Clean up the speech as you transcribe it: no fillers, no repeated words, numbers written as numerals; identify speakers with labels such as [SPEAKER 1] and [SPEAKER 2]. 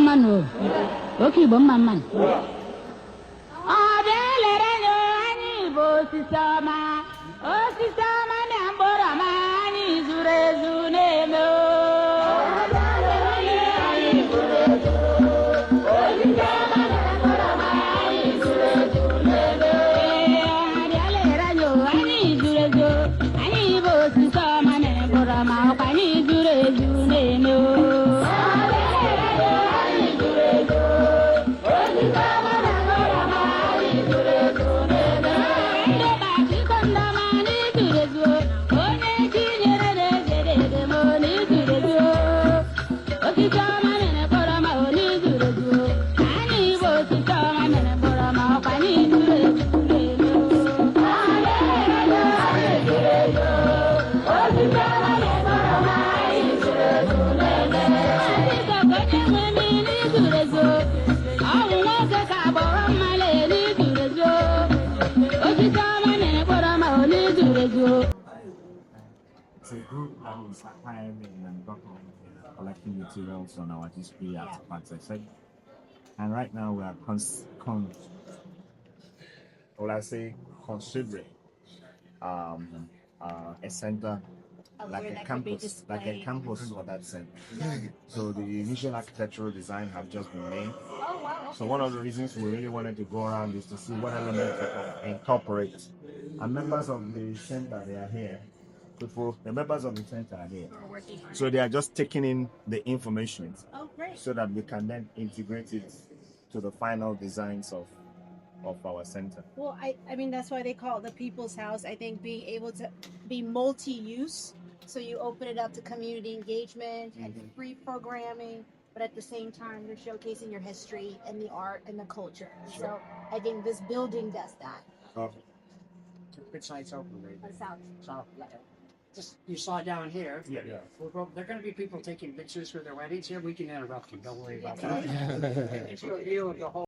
[SPEAKER 1] mano. Okay, man. Adelero ani bo sistema. O sistema nyambora mani zurezu nemo.
[SPEAKER 2] It's a group that is acquiring and collecting materials on our history artifacts, I said. And right now we are considering a center like a campus for that center. So the initial architectural design have just been made. So one of the reasons we really wanted to go around is to see what elements we can incorporate. And members of the center, they are here. The members of the center are here. So they are just taking in the information so that we can then integrate it to the final designs of our center.
[SPEAKER 3] Well, I mean, that's why they call it the People's House. I think being able to be multi-use, so you open it up to community engagement and free programming, but at the same time, you're showcasing your history and the art and the culture. Sure. So I think this building does that.
[SPEAKER 2] Okay.
[SPEAKER 4] Which side's open, right?
[SPEAKER 3] South.
[SPEAKER 4] Just you saw down here.
[SPEAKER 2] Yeah.
[SPEAKER 4] There are going to be people taking pictures for their weddings here. We can interrupt you. Don't worry about that. It's a view of the whole.